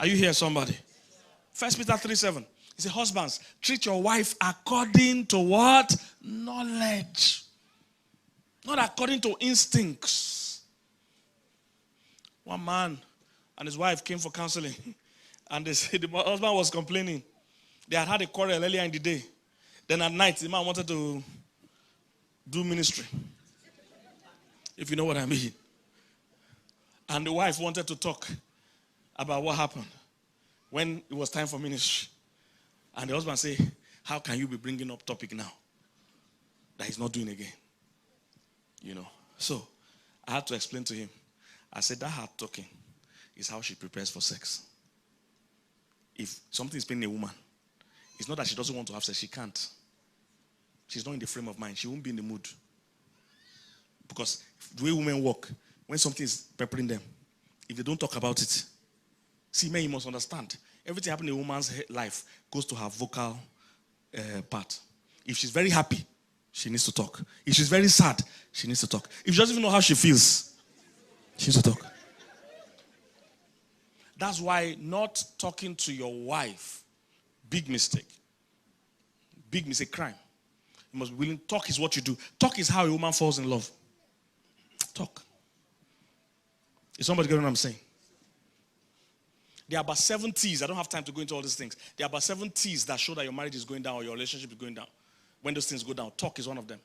Are you here, somebody? 1 Peter 3:7. He said, husbands, treat your wife according to what? Knowledge. Not according to instincts. One man and his wife came for counseling. And they said the husband was complaining. They had a quarrel earlier in the day. Then at night, the man wanted to do ministry. If you know what I mean. And the wife wanted to talk about what happened when it was time for ministry. And the husband said, how can you be bringing up topic now that he's not doing again? You know. So I had to explain to him. I said, that hard talking is how she prepares for sex. If something is paining a woman, it's not that she doesn't want to have sex. She can't. She's not in the frame of mind. She won't be in the mood. Because the way women work, when something is peppering them, if they don't talk about it, see, men, you must understand. Everything happening in a woman's life goes to her vocal part. If she's very happy, she needs to talk. If she's very sad, she needs to talk. If she doesn't even know how she feels, she needs to talk. That's why not talking to your wife, big mistake. Big mistake, crime. You must be willing. Talk is what you do. Talk is how a woman falls in love. Talk. Is somebody getting what I'm saying? There are about 7 T's. I don't have time to go into all these things. There are about 7 T's that show that your marriage is going down or your relationship is going down. When those things go down, talk is one of them.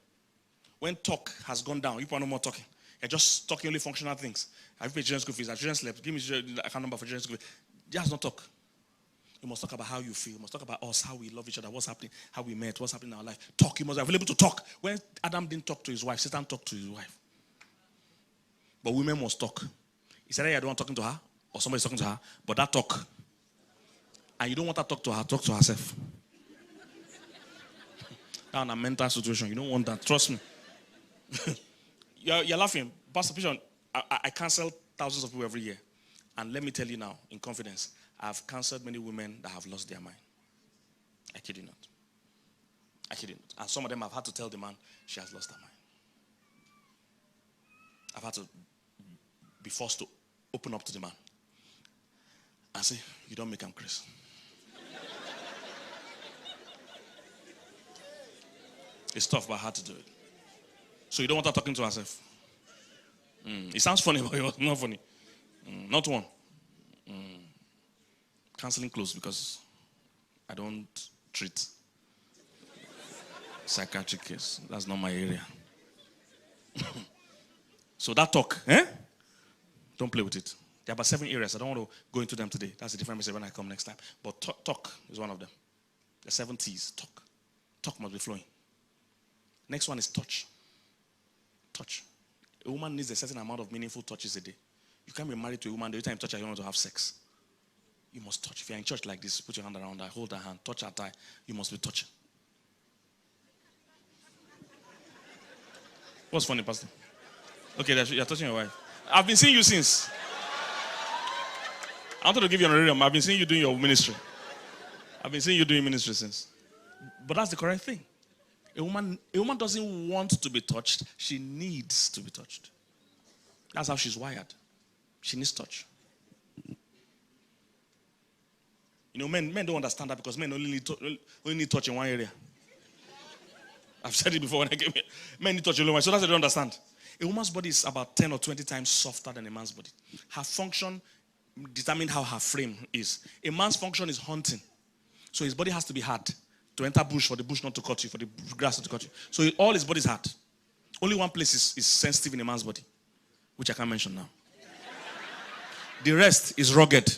When talk has gone down, you are no more talking. You're just talking only functional things. Have you paid children's school fees? Have children slept? Give me the account number for children's school fees. Just not talk. You must talk about how you feel. You must talk about us, how we love each other, what's happening, how we met, what's happening in our life. Talk. You must be available to talk. When Adam didn't talk to his wife, Satan talked to his wife. But women must talk. He said, you're the one talking to her, or somebody's talking to her, but that talk. And you don't want her to talk to her, talk to herself. That's a mental situation. You don't want that. Trust me. You're laughing. Pastor Pigeon, I counsel thousands of people every year. And let me tell you now, in confidence, I've counseled many women that have lost their mind. I kid you not. I kid you not. And some of them I've had to tell the man, she has lost her mind. I've had to be forced to open up to the man and say, you don't make him Chris. It's tough, but I had to do it. So you don't want her talking to herself. It sounds funny, but it's not funny. Not one. Counseling closed because I don't treat psychiatric case. That's not my area. So that talk, don't play with it. There are about 7 areas. I don't want to go into them today. That's a different message when I come next time. But talk is one of them. There are 7 T's. Talk. Talk must be flowing. Next one is touch. Touch. A woman needs a certain amount of meaningful touches a day. You can't be married to a woman, the time you touch her, you want to have sex. You must touch. If you're in church like this, put your hand around her, hold her hand, touch her thigh. You must be touching. What's funny, Pastor? Okay, you're touching your wife. I've been seeing you since. I wanted to give you an honorarium. I've been seeing you doing your ministry. I've been seeing you doing ministry since. But that's the correct thing. A woman doesn't want to be touched. She needs to be touched. That's how she's wired. She needs touch. You know, men don't understand that because men only need touch in one area. I've said it before when I came here. Men need touch in one, so that's what they don't understand. A woman's body is about 10 or 20 times softer than a man's body. Her function determines how her frame is. A man's function is hunting. So his body has to be hard to enter bush, for the bush not to cut you, for the grass not to cut you. So all his body is hard. Only one place is sensitive in a man's body, which I can't mention now. The rest is rugged.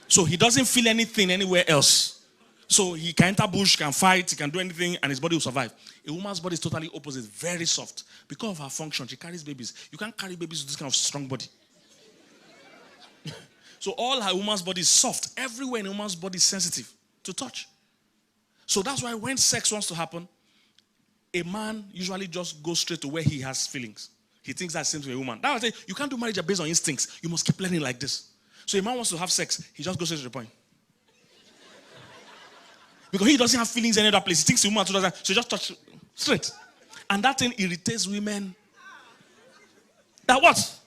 So he doesn't feel anything anywhere else. So he can enter bush, can fight, he can do anything, and his body will survive. A woman's body is totally opposite, very soft. Because of her function, she carries babies. You can't carry babies with this kind of strong body. So all her woman's body is soft. Everywhere in a woman's body is sensitive to touch. So that's why when sex wants to happen, a man usually just goes straight to where he has feelings. He thinks that's the same to a woman. That's why I say, you can't do marriage based on instincts. You must keep learning like this. So a man wants to have sex, he just goes straight to the point. Because he doesn't have feelings any other place. He thinks a woman doesn't, so he just touch straight. And that thing irritates women. That what?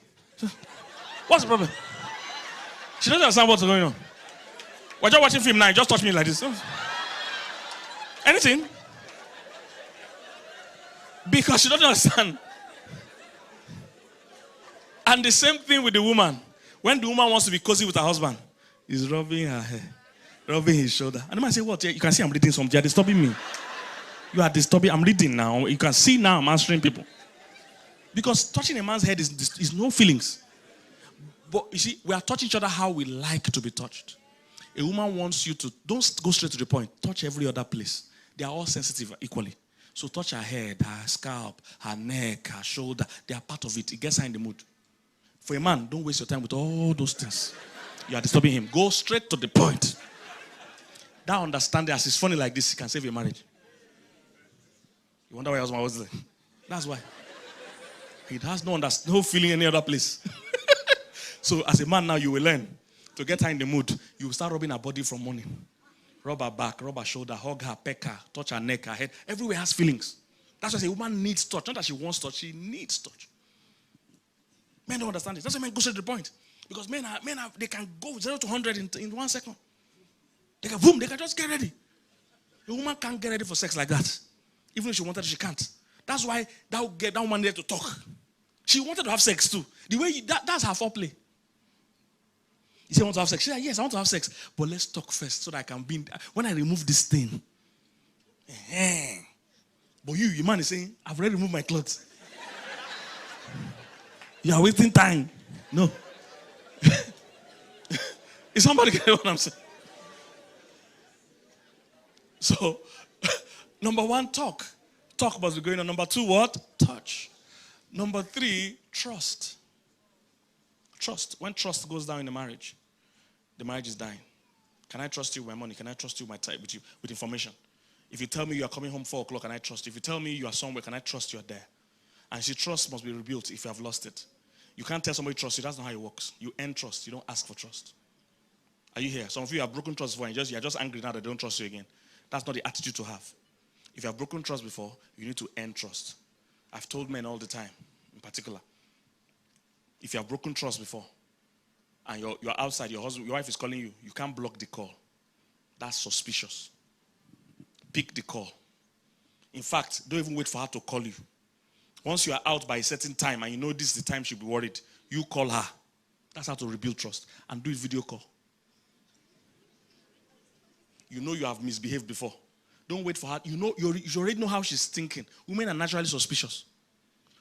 What's the problem? She doesn't understand what's going on. We're just watching film now. Just touch me like this. Anything. Because she doesn't understand. And the same thing with the woman. When the woman wants to be cozy with her husband, he's rubbing her hair, rubbing his shoulder. And the man say, what? You can see I'm reading something. You're disturbing me. You are disturbing. I'm reading now. You can see now I'm answering people. Because touching a man's head is no feelings. But you see, we are touching each other how we like to be touched. A woman wants you to, don't go straight to the point. Touch every other place. They are all sensitive equally. So touch her head, her scalp, her neck, her shoulder. They are part of it. It gets her in the mood. For a man, don't waste your time with all those things. You are disturbing him. Go straight to the point. That understanding, as it's funny like this, can save your marriage. You wonder why your husband was there? That's why. It has no feeling any other place. So as a man now, you will learn to get her in the mood. You will start rubbing her body from morning. Rub her back, rub her shoulder, hug her, peck her, touch her neck, her head. Everywhere has feelings. That's why I say a woman needs touch. Not that she wants touch, she needs touch. Men don't understand this. That's why men go straight to the point. Because men they can go 0 to 100 in 1 second. They can boom, they can just get ready. A woman can't get ready for sex like that. Even if she wanted, she can't. That's why that woman needed to talk. She wanted to have sex too. The way that's her foreplay. You say, I want to have sex. She said, yes, I want to have sex. But let's talk first so that I can be when I remove this thing. But you man is saying, I've already removed my clothes. You are wasting time. No. Is somebody getting what I'm saying? So, number 1, talk. Talk must be going on. Number 2, what? Touch. Number 3, trust. Trust. When trust goes down in a marriage, the marriage is dying. Can I trust you with my money? Can I trust you with my time, with information? If you tell me you are coming home 4 o'clock, can I trust you? If you tell me you are somewhere, can I trust you are there? And see, trust must be rebuilt if you have lost it. You can't tell somebody trust you. That's not how it works. You earn trust. You don't ask for trust. Are you here? Some of you have broken trust before and you're just angry now that they don't trust you again. That's not the attitude to have. If you have broken trust before, you need to earn trust. I've told men all the time, in particular, if you have broken trust before and you're outside, your wife is calling you, you can't block the call. That's suspicious. Pick the call. In fact, don't even wait for her to call you. Once you are out by a certain time and you know this is the time she'll be worried, you call her. That's how to rebuild trust. And do it video call. You know you have misbehaved before. Don't wait for her. You already know how she's thinking. Women are naturally suspicious.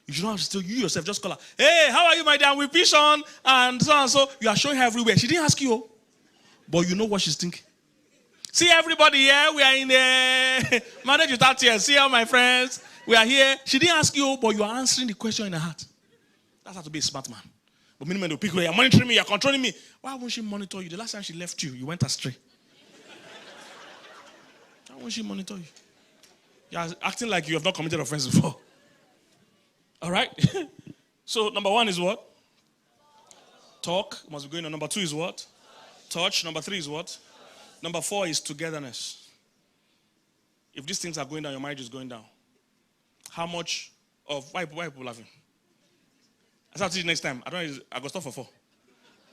You should know how she's thinking. You yourself just call her. Hey, how are you, my dear? We fish on. And so and so. You are showing her everywhere. She didn't ask you. But you know what she's thinking. See everybody here. We are in the marriage without tears. See all my friends. We are here. She didn't ask you, but you are answering the question in her heart. That's how to be a smart man. But many men will pick you. You're monitoring me. You're controlling me. Why won't she monitor you? The last time she left you, you went astray. Why won't she monitor you? You're acting like you have not committed offense before. All right? So, number 1 is what? Talk. Must be going on. Number 2 is what? Touch. Number 3 is what? Number 4 is togetherness. If these things are going down, your marriage is going down. How much of... Why are people laughing? I start to teach next time. I go stop for 4.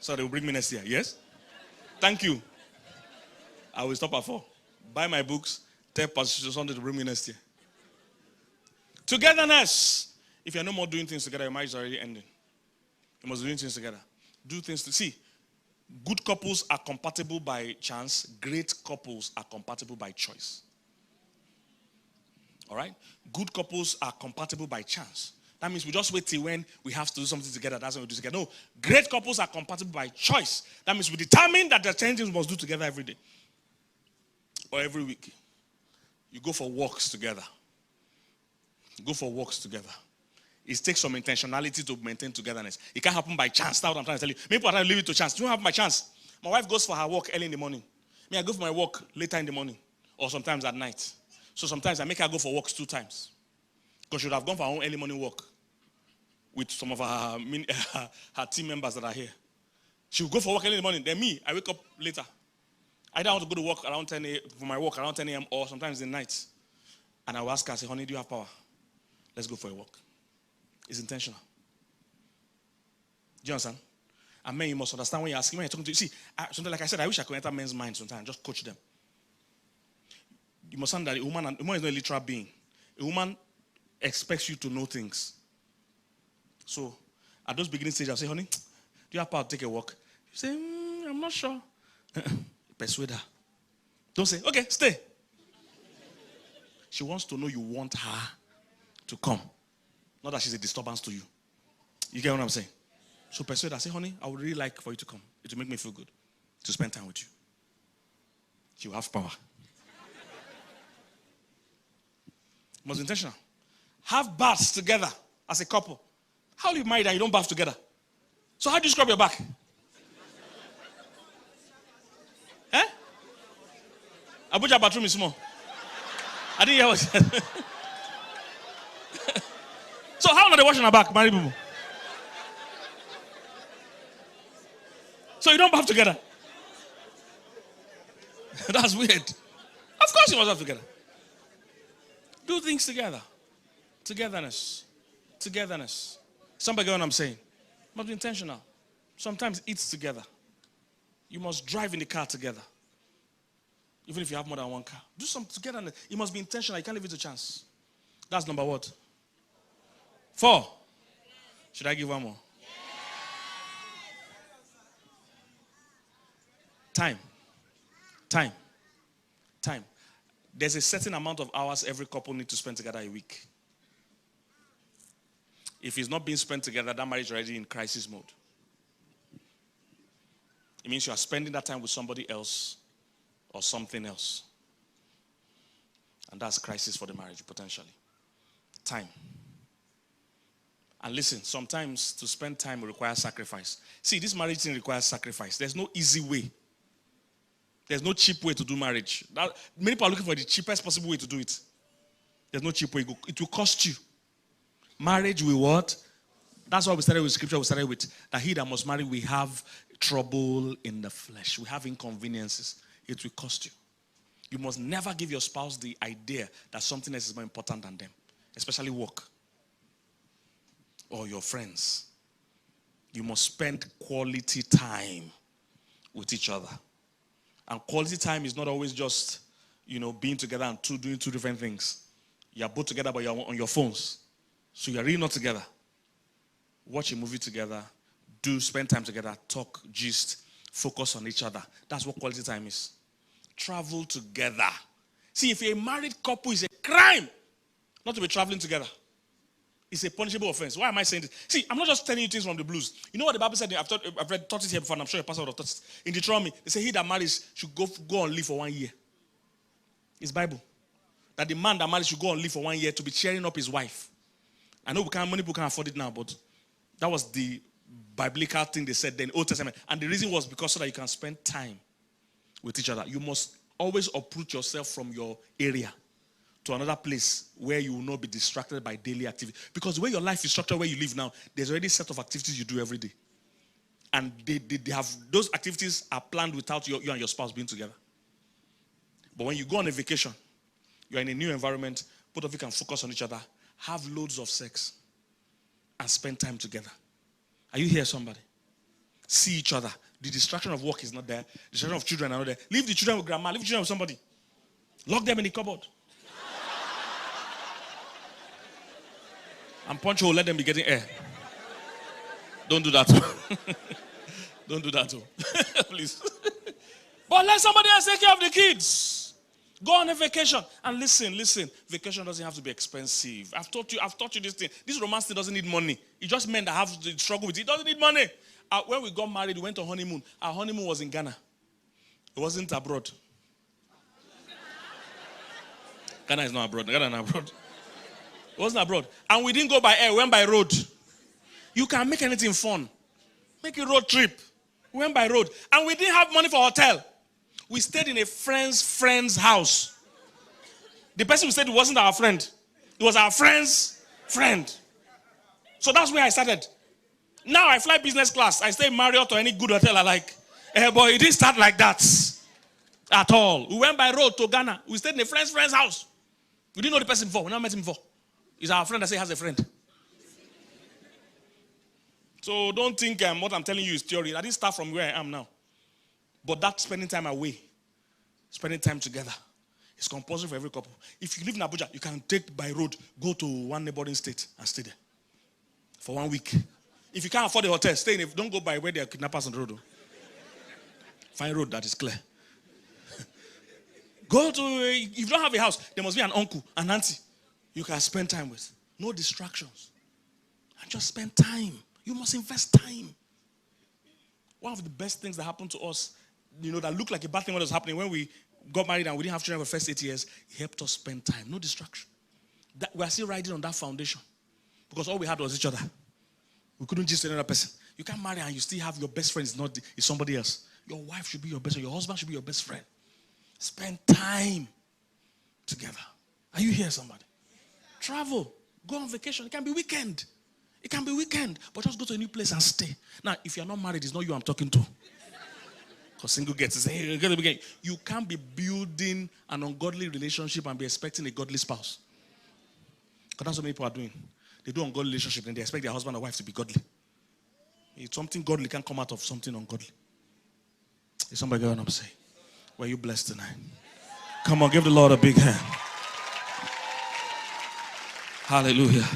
So they will bring me next year. Yes? Thank you. I will stop at 4. Buy my books. Tell Pastor Sunday to bring me next year. Togetherness. If you're no more doing things together, your marriage is already ending. You must be doing things together. Do things to see. Good couples are compatible by chance. Great couples are compatible by choice. All right? Good couples are compatible by chance. That means we just wait till when we have to do something together. That's when we do together. No, great couples are compatible by choice. That means we determine that the things we must do together every day or every week. You go for walks together. Go for walks together. It takes some intentionality to maintain togetherness. It can't happen by chance. That's what I'm trying to tell you. Maybe I leave it to chance. It don't happen by chance. My wife goes for her walk early in the morning. Me, I go for my walk later in the morning or sometimes at night. So sometimes I make her go for walks 2 times. Because she would have gone for her own early morning walk with some of her team members that are here. She will go for walk early in the morning. Then me, I wake up later. Either I want to go to work around 10 a.m. for my walk around 10 a.m. or sometimes in the night. And I will ask her, I say, honey, do you have power? Let's go for a walk. It's intentional. Do you understand? And men, you must understand when you're asking, when you're talking to, see, something like I said, I wish I could enter men's minds sometimes and just coach them. You must understand that a woman is not a literal being. A woman expects you to know things. So, at those beginning stages, I'll say, honey, do you have power to take a walk? You say, I'm not sure. Persuade her. Don't say, okay, stay. She wants to know you want her to come. Not that she's a disturbance to you. You get what I'm saying? So persuade her. Say, honey, I would really like for you to come. It will make me feel good to spend time with you. She will have power. Most intentional. Have baths together as a couple. How do you marry and you don't bath together? So how do you scrub your back? Eh? Abuja bathroom is small. I didn't hear what you said. So how are they washing her back, married people? So you don't bath together? That's weird. Of course you must have together. Do things together. Togetherness. Togetherness. Somebody get what I'm saying? Must be intentional. Sometimes eat together. You must drive in the car together. Even if you have more than one car. Do something together. It must be intentional. You can't leave it to chance. That's number what? 4. Should I give one more? Time. Time. Time. There's a certain amount of hours every couple need to spend together a week. If it's not being spent together, that marriage is already in crisis mode. It means you are spending that time with somebody else or something else. And that's crisis for the marriage, potentially. Time. And listen, sometimes to spend time requires sacrifice. See, this marriage thing requires sacrifice. There's no easy way. There's no cheap way to do marriage. Many people are looking for the cheapest possible way to do it. There's no cheap way. It will cost you. Marriage will what? That's why we started with scripture. We started with that he that must marry will have trouble in the flesh. We have inconveniences. It will cost you. You must never give your spouse the idea that something else is more important than them. Especially work. Or your friends. You must spend quality time with each other. And quality time is not always just, being together and doing two different things. You're both together, but you're on your phones. So you're really not together. Watch a movie together. Spend time together. Talk, gist, focus on each other. That's what quality time is. Travel together. See, if you're a married couple, it's a crime not to be traveling together. It's a punishable offense. Why am I saying this? See, I'm not just telling you things from the blues. You know what the Bible said? I've taught it here before, and I'm sure your pastor would have taught it. In Deuteronomy, they say he that marries should go on leave for 1 year. It's Bible. That the man that marries should go on leave for 1 year to be cheering up his wife. I know many people can't afford it now, but that was the biblical thing they said then, Old Testament. And the reason was because so that you can spend time with each other. You must always uproot yourself from your area to another place where you will not be distracted by daily activity. Because the way your life is structured, where you live now, there's already a set of activities you do every day. And they have, those activities are planned without you and your spouse being together. But when you go on a vacation, you're in a new environment, both of you can focus on each other, have loads of sex, and spend time together. Are you here, somebody? See each other. The distraction of work is not there. The distraction of children are not there. Leave the children with grandma. Leave the children with somebody. Lock them in the cupboard. And punch hole, let them be getting air. Don't do that. Don't do that, please. But let somebody else take care of the kids. Go on a vacation. And listen. Vacation doesn't have to be expensive. I've taught you this thing. This romance thing doesn't need money. It's just men that have to struggle with it. It doesn't need money. When we got married, we went on honeymoon. Our honeymoon was in Ghana. It wasn't abroad. Ghana is not abroad. Ghana is not abroad. It wasn't abroad. And we didn't go by air. We went by road. You can make anything fun. Make a road trip. We went by road. And we didn't have money for hotel. We stayed in a friend's house. The person we stayed with wasn't our friend. It was our friend's friend. So that's where I started. Now I fly business class. I stay in Marriott or any good hotel I like. But it didn't start like that at all. We went by road to Ghana. We stayed in a friend's house. We didn't know the person before. We never met him before. He's our friend that says he has a friend. So don't think what I'm telling you is theory. I didn't start from where I am now. But that spending time away, spending time together, is compulsory for every couple. If you live in Abuja, you can take by road, go to one neighboring state and stay there for 1 week. If you can't afford a hotel, stay in it. Don't go by where there are kidnappers on the road. Find a road that is clear. Go to, if you don't have a house, there must be an uncle, an auntie you can spend time with. No distractions. And just spend time. You must invest time. One of the best things that happened to us, that looked like a bad thing when it was happening, when we got married and we didn't have children for the first 8 years, it helped us spend time. No distraction. We are still riding on that foundation. Because all we had was each other. We couldn't just another person. You can't marry and you still have your best friend is somebody else. Your wife should be your best friend. Your husband should be your best friend. Spend time together. Are you here, somebody? Travel. Go on vacation. It can be weekend. It can be weekend. But just go to a new place and stay. Now, if you're not married, it's not you I'm talking to. Because single gets to say, hey, you can't be building an ungodly relationship and be expecting a godly spouse. Because that's what many people are doing. They do ungodly relationship and they expect their husband or wife to be godly. It's something godly can come out of something ungodly. Is somebody going to say? Were you blessed tonight? Come on, give the Lord a big hand. Hallelujah.